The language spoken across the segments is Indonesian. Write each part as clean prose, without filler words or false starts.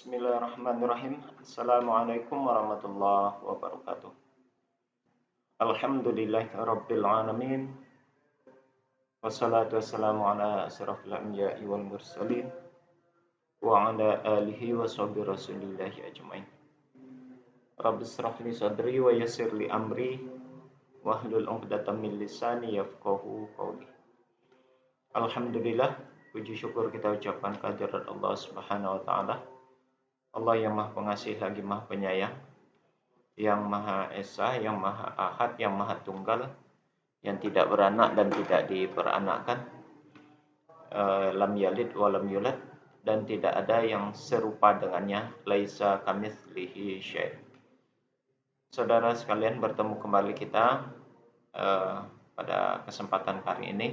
Bismillahirrahmanirrahim. Assalamualaikum warahmatullahi wabarakatuh. Alhamdulillahirabbil alamin. Wassalatu wassalamu ala asyrafil anbiya'i wal mursalin wa ala alihi wa sahbihi rasulillahi ajmain. Rabbi shrah li sadri wa yassir li amri wahlul 'uqdatam min lisani yafqahu qawli. Alhamdulillah, puji syukur kita ucapkan kehadirat Allah Subhanahu wa taala. Allah yang Maha Pengasih lagi Maha Penyayang, yang Maha Esa, yang Maha Ahad, yang Maha Tunggal, yang tidak beranak dan tidak diperanakkan, lam yalid wa lam yulad, dan tidak ada yang serupa dengannya, laisa kamitslihi syai'. Saudara sekalian, bertemu kembali kita pada kesempatan kali ini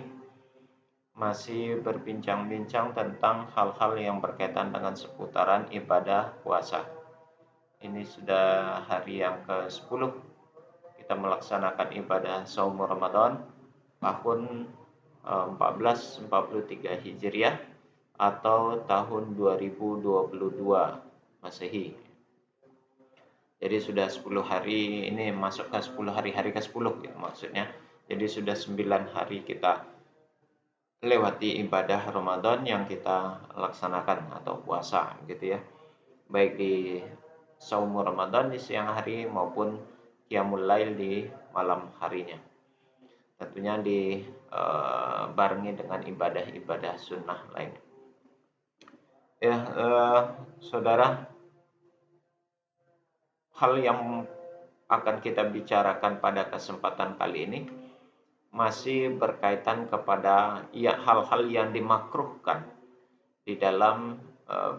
masih berbincang-bincang tentang hal-hal yang berkaitan dengan seputaran ibadah puasa. Ini sudah hari yang ke-10 kita melaksanakan ibadah saum Ramadan tahun 1443 Hijriah atau tahun 2022 Masehi. Jadi sudah 10 hari, ini masuk ke 10 hari ke-10 gitu maksudnya. Jadi sudah 9 hari kita lewati ibadah Ramadan yang kita laksanakan atau puasa gitu ya. Baik di saum Ramadan di siang hari maupun qiyamul lail di malam harinya. Tentunya dibarengi dengan ibadah-ibadah sunnah lain. Ya, saudara, hal yang akan kita bicarakan pada kesempatan kali ini masih berkaitan kepada hal-hal yang dimakruhkan di dalam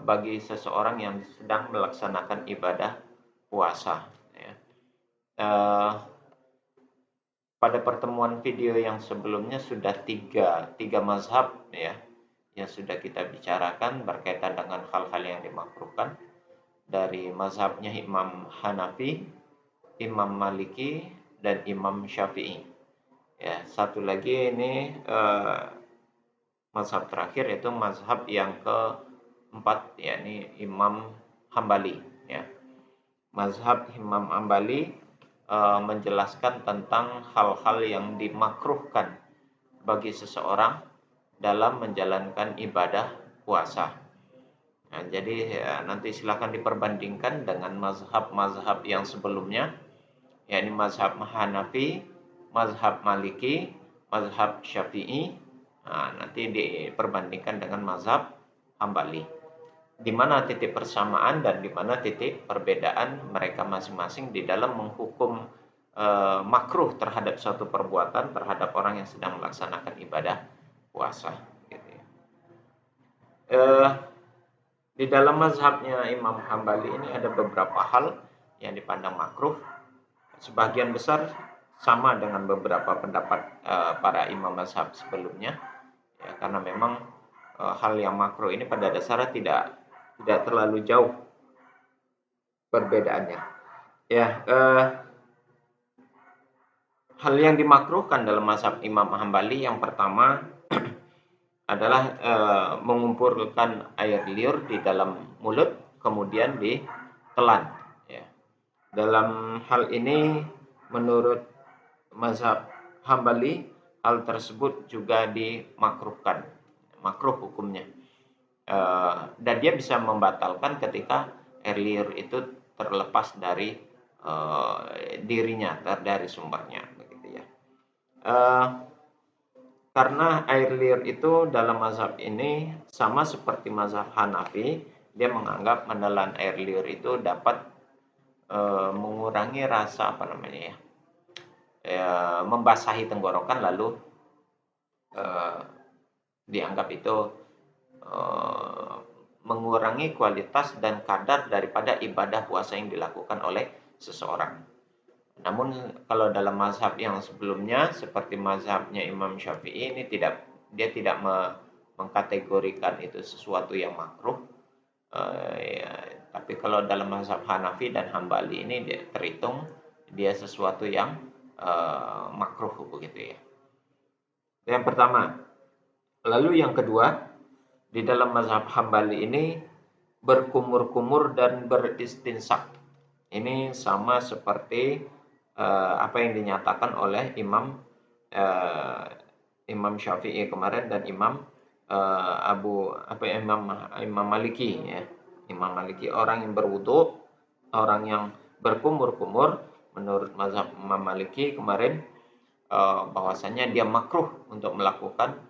bagi seseorang yang sedang melaksanakan ibadah puasa. Ya. Pada pertemuan video yang sebelumnya sudah tiga mazhab ya yang sudah kita bicarakan berkaitan dengan hal-hal yang dimakruhkan dari mazhabnya Imam Hanafi, Imam Maliki, dan Imam Syafi'i. Ya, satu lagi ini mazhab terakhir yaitu mazhab yang keempat, yakni Imam Hambali. Ya. Mazhab Imam Hambali menjelaskan tentang hal-hal yang dimakruhkan bagi seseorang dalam menjalankan ibadah puasa. Nah, jadi nanti silakan diperbandingkan dengan mazhab-mazhab yang sebelumnya, yakni mazhab Hanafi, mazhab Maliki, mazhab Syafi'i. Nah, nanti diperbandingkan dengan mazhab Hambali. Di mana titik persamaan dan di mana titik perbedaan mereka masing-masing di dalam menghukum makruh terhadap suatu perbuatan terhadap orang yang sedang melaksanakan ibadah puasa. Gitu ya. Di dalam mazhabnya Imam Hambali ini ada beberapa hal yang dipandang makruh. Sebagian besar sama dengan beberapa pendapat para imam mazhab sebelumnya, ya, karena memang hal yang makruh ini pada dasarnya tidak terlalu jauh perbedaannya. Ya, hal yang dimakruhkan dalam mazhab Imam Hambali yang pertama adalah mengumpulkan air liur di dalam mulut kemudian ditelan. Ya. Dalam hal ini menurut mazhab Hambali hal tersebut juga dimakruhkan, makruh hukumnya, dan dia bisa membatalkan ketika air liur itu terlepas dari dirinya, dari sumbernya, begitu ya. Karena air liur itu dalam mazhab ini sama seperti mazhab Hanafi, dia menganggap menelan air liur itu dapat mengurangi rasa membasahi tenggorokan, lalu dianggap itu mengurangi kualitas dan kadar daripada ibadah puasa yang dilakukan oleh seseorang. Namun kalau dalam mazhab yang sebelumnya seperti mazhabnya Imam Syafi'i ini dia tidak mengkategorikan itu sesuatu yang makruh. Tapi kalau dalam mazhab Hanafi dan Hambali ini terhitung dia sesuatu yang makruh begitu ya. Yang pertama. Lalu yang kedua, di dalam mazhab Hambali ini berkumur-kumur dan beristinsak. Ini sama seperti apa yang dinyatakan oleh eh, Imam Syafi'i kemarin dan Imam Maliki ya. Imam Maliki, orang yang berwudu, orang yang berkumur-kumur, menurut mazhab Imam Maliki kemarin bahwasanya dia makruh untuk melakukan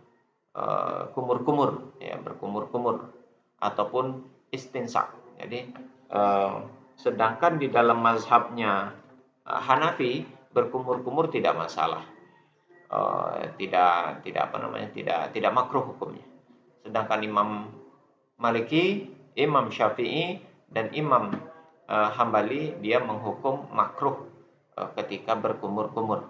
kumur-kumur ya, berkumur-kumur ataupun istinsak. Jadi sedangkan di dalam mazhabnya Hanafi, berkumur-kumur tidak masalah. Tidak makruh hukumnya. Sedangkan Imam Maliki, Imam Syafi'i dan Imam Hambali dia menghukum makruh ketika berkumur-kumur.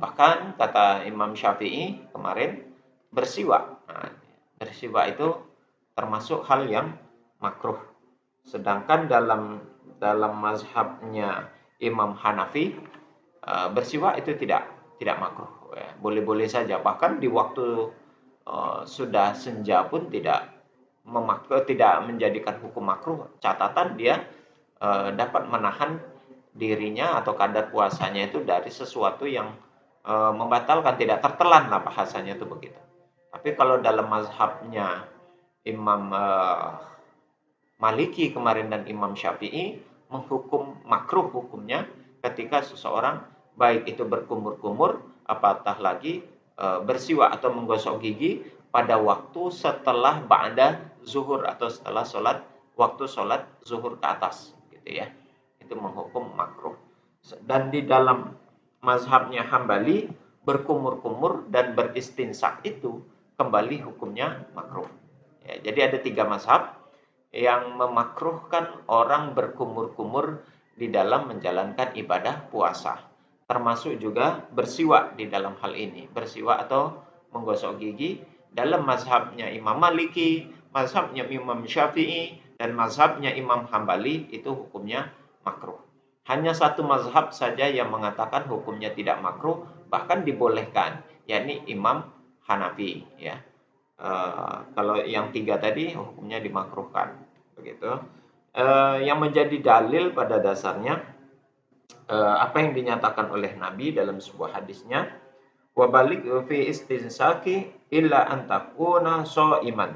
Bahkan kata Imam Syafi'i kemarin, bersiwak. Nah, bersiwak itu termasuk hal yang makruh. Sedangkan dalam mazhabnya Imam Hanafi, bersiwak itu tidak makruh. Ya, boleh-boleh saja. Bahkan di waktu sudah senja pun tidak menjadikan hukum makruh. Catatan dia dapat menahan dirinya atau kadar puasanya itu dari sesuatu yang membatalkan, tidak tertelan lah bahasanya itu begitu. Tapi kalau dalam mazhabnya Imam Maliki kemarin dan Imam Syafi'i, menghukum makruh hukumnya ketika seseorang baik itu berkumur-kumur, apatah lagi bersiwak atau menggosok gigi pada waktu setelah ba'da zuhur atau setelah waktu sholat zuhur ke atas gitu ya. Itu menghukum makruh. Dan di dalam mazhabnya Hambali, berkumur-kumur dan beristinsak itu kembali hukumnya makruh. Ya, jadi ada 3 mazhab yang memakruhkan orang berkumur-kumur di dalam menjalankan ibadah puasa. Termasuk juga bersiwak di dalam hal ini. Bersiwak atau menggosok gigi dalam mazhabnya Imam Maliki, mazhabnya Imam Syafi'i, dan mazhabnya Imam Hambali itu hukumnya makruh. Hanya satu mazhab saja yang mengatakan hukumnya tidak makruh, bahkan dibolehkan, yakni Imam Hanafi ya. Kalau yang 3 tadi hukumnya dimakruhkan begitu. Yang menjadi dalil pada dasarnya apa yang dinyatakan oleh Nabi dalam sebuah hadisnya, wa balik fi istinsaki illa an takuna shaiman.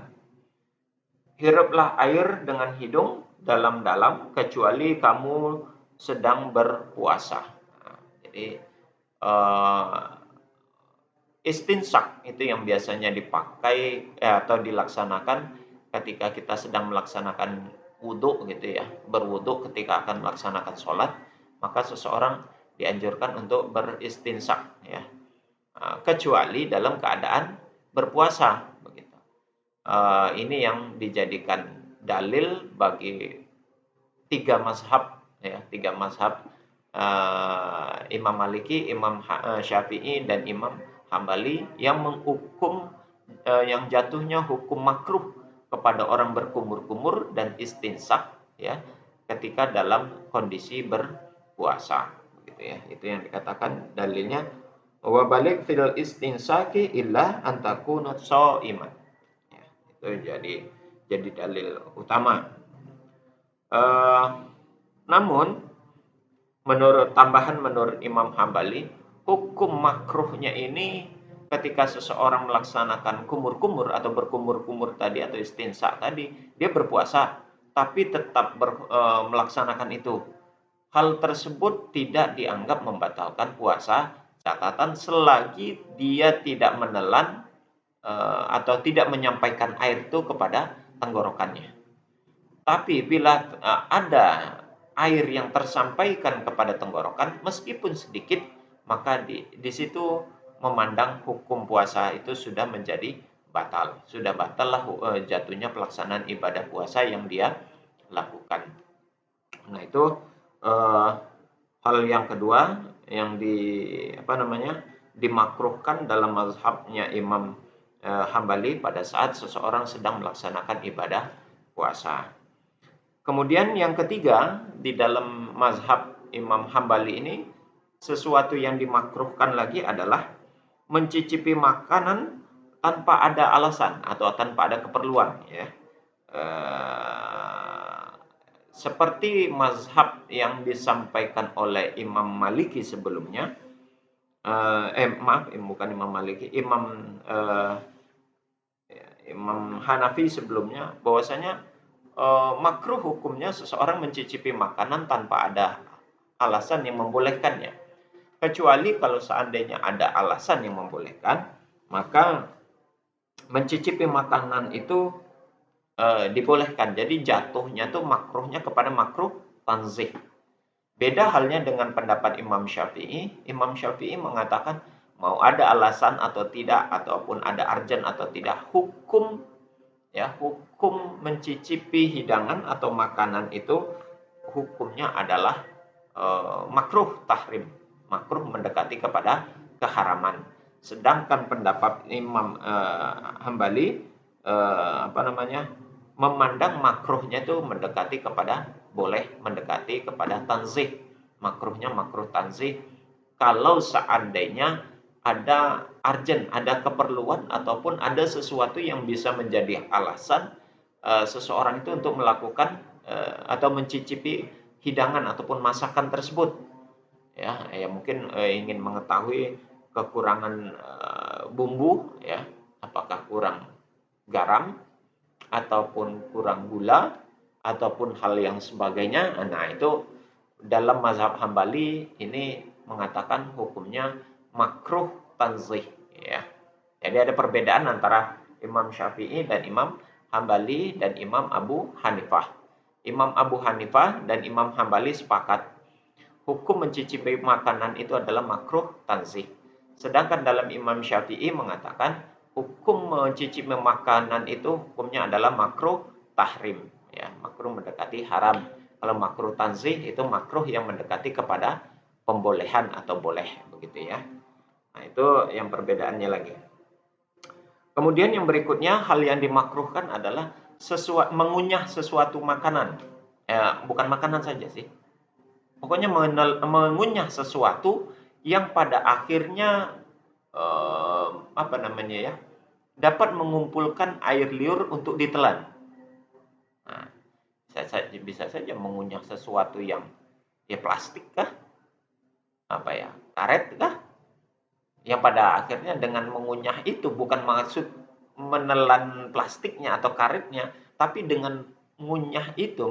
Hiruplah air dengan hidung dalam-dalam kecuali kamu sedang berpuasa. Nah, jadi istinsak itu yang biasanya dipakai atau dilaksanakan ketika kita sedang melaksanakan wudhu gitu ya, berwudhu ketika akan melaksanakan sholat, maka seseorang dianjurkan untuk beristinsak ya, kecuali dalam keadaan berpuasa begitu. Ini yang dijadikan dalil bagi 3 mazhab ya, 3 mazhab Imam Maliki, Imam Syafi'i dan Imam Hambali yang menghukum yang jatuhnya hukum makruh kepada orang berkumur-kumur dan istinsak ya ketika dalam kondisi berpuasa gitu ya. Itu yang dikatakan dalilnya, wa balik fil istinsaki illa an takuna shaiman. Ya, itu jadi dalil utama. Namun menurut Imam Hambali, hukum makruhnya ini ketika seseorang melaksanakan kumur-kumur atau berkumur-kumur tadi atau istinsak tadi, dia berpuasa tapi tetap melaksanakan itu. Hal tersebut tidak dianggap membatalkan puasa, catatan selagi dia tidak menelan atau tidak menyampaikan air itu kepada tenggorokannya. Tapi bila ada air yang tersampaikan kepada tenggorokan meskipun sedikit, maka di situ memandang hukum puasa itu sudah menjadi batal. Sudah batal lah jatuhnya pelaksanaan ibadah puasa yang dia lakukan. Nah, itu hal yang kedua yang dimakruhkan dalam mazhabnya Imam Hambali pada saat seseorang sedang melaksanakan ibadah puasa. Kemudian yang ketiga, di dalam mazhab Imam Hambali ini, sesuatu yang dimakruhkan lagi adalah mencicipi makanan tanpa ada alasan atau tanpa ada keperluan ya. eh, seperti mazhab yang disampaikan oleh Imam Maliki sebelumnya, maaf, bukan Imam Maliki, Imam Hanafi sebelumnya, bahwasanya makruh hukumnya seseorang mencicipi makanan tanpa ada alasan yang membolehkannya. Kecuali kalau seandainya ada alasan yang membolehkan, maka mencicipi makanan itu dibolehkan. Jadi jatuhnya tuh makruhnya kepada makruh tanzih. Beda halnya dengan pendapat Imam Syafi'i. Imam Syafi'i mengatakan mau ada alasan atau tidak, ataupun ada arjen atau tidak, hukum mencicipi hidangan atau makanan itu hukumnya adalah makruh tahrim, makruh mendekati kepada keharaman. Sedangkan pendapat Imam Hambali memandang makruhnya itu mendekati kepada, boleh mendekati kepada tanzih. Makruhnya makruh tanzih kalau seandainya ada urgent, ada keperluan ataupun ada sesuatu yang bisa menjadi alasan seseorang itu untuk melakukan atau mencicipi hidangan ataupun masakan tersebut. Ya mungkin ingin mengetahui kekurangan bumbu, ya, apakah kurang garam ataupun kurang gula ataupun hal yang sebagainya. Nah, itu dalam mazhab Hambali ini mengatakan hukumnya makruh tanzih, ya. Jadi ada perbedaan antara Imam Syafi'i dan Imam Hambali dan Imam Abu Hanifah. Imam Abu Hanifah dan Imam Hambali sepakat hukum mencicipi makanan itu adalah makruh tanzih. Sedangkan dalam Imam Syafi'i mengatakan hukum mencicipi makanan itu hukumnya adalah makruh tahrim, ya, makruh mendekati haram. Kalau makruh tanzih itu makruh yang mendekati kepada pembolehan atau boleh, begitu ya. Nah, itu yang perbedaannya lagi. Kemudian yang berikutnya, hal yang dimakruhkan adalah mengunyah sesuatu makanan. Bukan makanan saja sih. Pokoknya mengunyah sesuatu yang pada akhirnya dapat mengumpulkan air liur untuk ditelan. Nah, bisa saja mengunyah sesuatu yang plastik kah, karet kah, yang pada akhirnya dengan mengunyah itu bukan maksud menelan plastiknya atau karetnya, tapi dengan mengunyah itu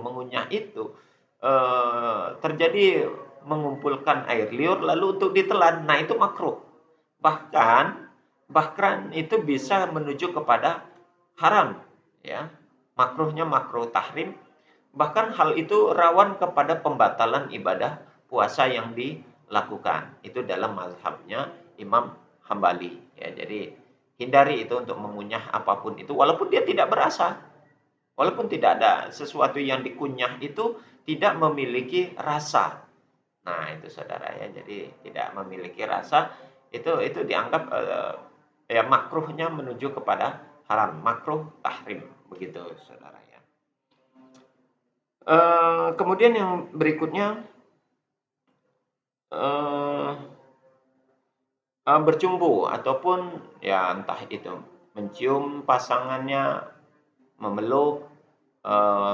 terjadi mengumpulkan air liur lalu untuk ditelan. Nah, itu makruh. Bahkan itu bisa menuju kepada haram, ya. Makruhnya makruh tahrim. Bahkan hal itu rawan kepada pembatalan ibadah puasa yang dilakukan. Itu dalam mazhabnya Imam Hambali, ya. Jadi hindari itu untuk mengunyah apapun itu walaupun dia tidak berasa. Walaupun tidak ada sesuatu yang dikunyah itu tidak memiliki rasa. Nah, itu saudara, ya. Jadi tidak memiliki rasa itu dianggap makruhnya menuju kepada haram, makruh tahrim, begitu saudara, ya. Kemudian yang berikutnya bercumbu ataupun ya entah itu mencium pasangannya, memeluk,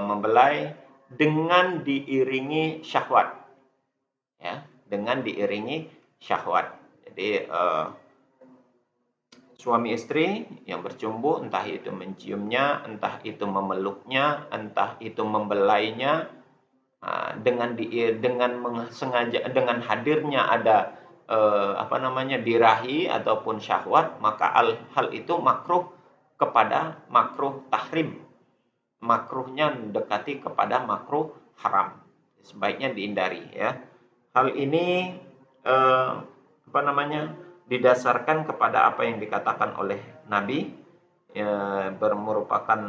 membelai dengan diiringi syahwat, ya, dengan diiringi syahwat. Jadi suami istri yang bercumbu, entah itu menciumnya, entah itu memeluknya, entah itu membelainya, dengan sengaja, dengan hadirnya ada birahi ataupun syahwat, maka hal itu makruh kepada makruh tahrim. Makruhnya mendekati kepada makruh haram. Sebaiknya dihindari, ya. Hal ini didasarkan kepada apa yang dikatakan oleh Nabi, merupakan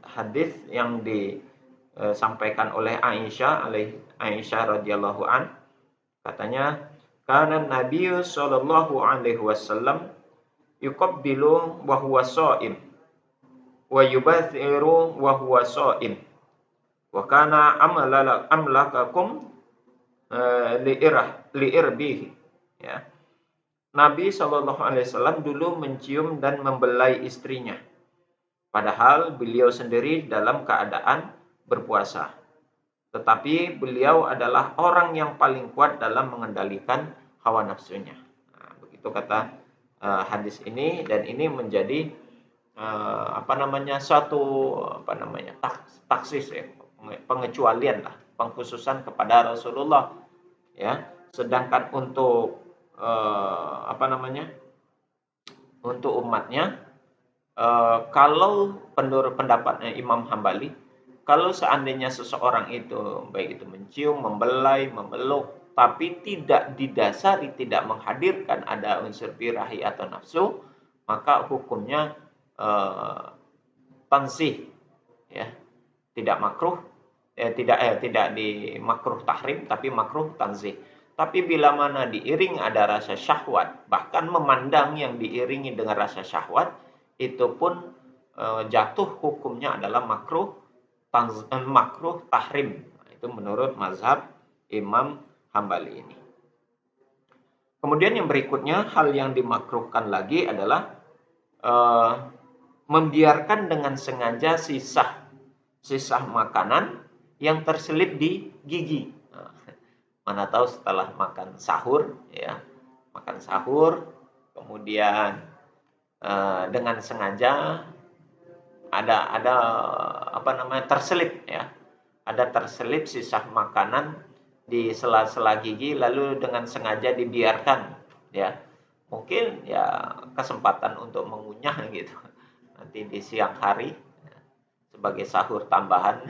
hadis yang disampaikan oleh Aisyah radhiyallahu an. Katanya, kana Nabi sallallahu alaihi wasallam yuqabbilu wa huwa sha'im wa yubathiru wa huwa sha'im wa kana amlakakum li'irbihi, ya. Nabi sallallahu alaihi wasallam dulu mencium dan membelai istrinya Padahal beliau sendiri dalam keadaan berpuasa. Tetapi beliau adalah orang yang paling kuat dalam mengendalikan hawa nafsunya. Nah, begitu kata hadis ini, dan ini menjadi suatu taksis ya, pengecualian lah, pengkhususan kepada Rasulullah ya. Sedangkan untuk untuk umatnya, kalau menurut pendapatnya Imam Hambali, kalau seandainya seseorang itu baik itu mencium, membelai, memeluk, tapi tidak didasari, tidak menghadirkan ada unsur birahi atau nafsu, maka hukumnya tansih ya, tidak makruh, tidak di makruh tahrim, tapi makruh tanzih. Tapi bila mana diiring ada rasa syahwat, bahkan memandang yang diiringi dengan rasa syahwat, itu pun jatuh hukumnya adalah makruh tahrim. Itu menurut mazhab Imam Hambali ini. Kemudian yang berikutnya, hal yang dimakruhkan lagi adalah membiarkan dengan sengaja sisa makanan yang terselip di gigi. Mana tahu setelah makan sahur ya, kemudian dengan sengaja ada terselip ya, ada terselip sisa makanan di sela-sela gigi, lalu dengan sengaja dibiarkan ya, mungkin ya kesempatan untuk mengunyah gitu nanti di siang hari ya, sebagai sahur tambahan.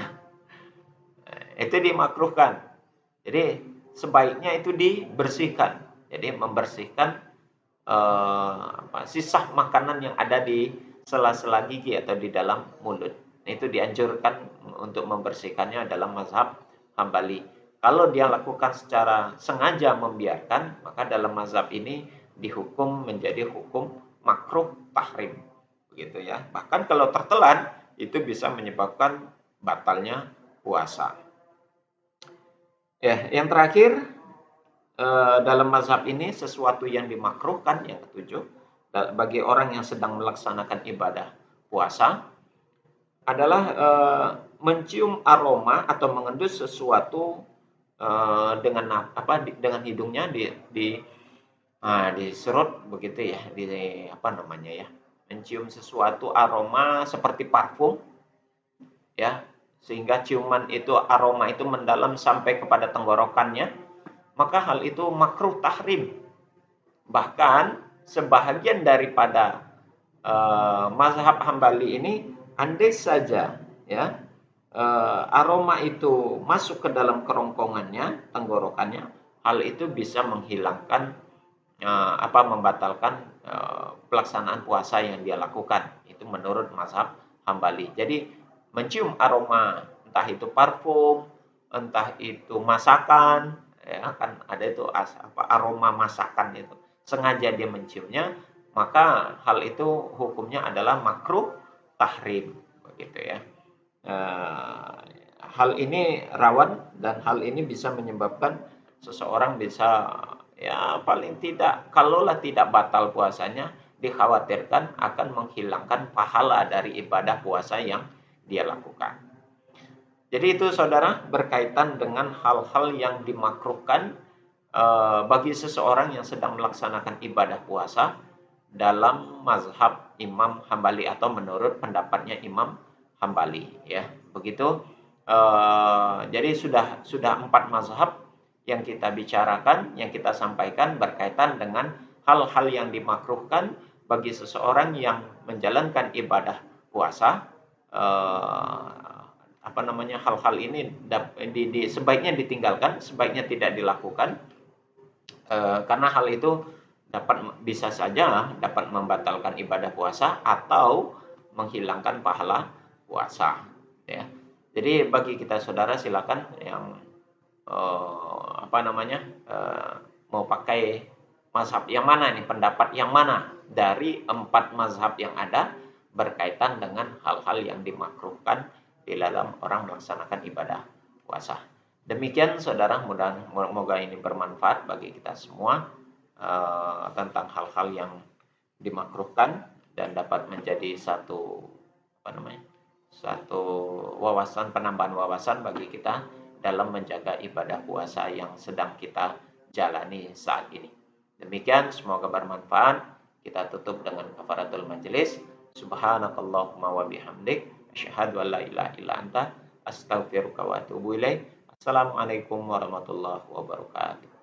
Itu dimakruhkan. Jadi sebaiknya itu dibersihkan. Jadi membersihkan sisa makanan yang ada di sela-sela gigi atau di dalam mulut. Itu dianjurkan untuk membersihkannya dalam mazhab Hambali. Kalau dia lakukan secara sengaja membiarkan, maka dalam mazhab ini dihukum menjadi hukum makruh tahrim. Begitu ya. Bahkan kalau tertelan itu bisa menyebabkan batalnya puasa. Ya, yang terakhir dalam mazhab ini sesuatu yang dimakruhkan yang ketujuh bagi orang yang sedang melaksanakan ibadah puasa adalah mencium aroma atau mengendus sesuatu dengan hidungnya diserut begitu ya, mencium sesuatu aroma seperti parfum ya, sehingga ciuman itu, aroma itu mendalam sampai kepada tenggorokannya, maka hal itu makruh tahrim. Bahkan sebahagian daripada mazhab Hambali ini, andai saja ya aroma itu masuk ke dalam kerongkongannya, tenggorokannya, hal itu bisa menghilangkan membatalkan pelaksanaan puasa yang dia lakukan. Itu menurut mazhab Hambali. Jadi mencium aroma, entah itu parfum, entah itu masakan, ya kan ada itu aroma masakan itu, sengaja dia menciumnya, maka hal itu hukumnya adalah makruh tahrim, begitu ya. Hal ini rawan dan hal ini bisa menyebabkan seseorang bisa ya paling tidak, kalaulah tidak batal puasanya, dikhawatirkan akan menghilangkan pahala dari ibadah puasa yang dia lakukan. Jadi itu saudara, berkaitan dengan hal-hal yang dimakruhkan bagi seseorang yang sedang melaksanakan ibadah puasa dalam mazhab Imam Hambali atau menurut pendapatnya Imam Hambali ya. Begitu. Jadi sudah 4 mazhab yang kita bicarakan, yang kita sampaikan berkaitan dengan hal-hal yang dimakruhkan bagi seseorang yang menjalankan ibadah puasa. Hal-hal ini sebaiknya ditinggalkan, sebaiknya tidak dilakukan, karena hal itu bisa saja dapat membatalkan ibadah puasa atau menghilangkan pahala puasa ya. Jadi bagi kita saudara, silakan yang mau pakai mazhab yang mana nih, pendapat yang mana dari 4 mazhab yang ada berkaitan dengan hal-hal yang dimakruhkan di dalam orang melaksanakan ibadah puasa. Demikian saudara, moga ini bermanfaat bagi kita semua tentang hal-hal yang dimakruhkan dan dapat menjadi satu satu wawasan, penambahan wawasan bagi kita dalam menjaga ibadah puasa yang sedang kita jalani saat ini. Demikian, semoga bermanfaat. Kita tutup dengan kafaratul majelis. Subhanakallahumma wa bihamdik, asyhadu an la ilaha illa anta, astaghfiruka wa atubu ilaik. Assalamualaikum warahmatullahi wabarakatuh.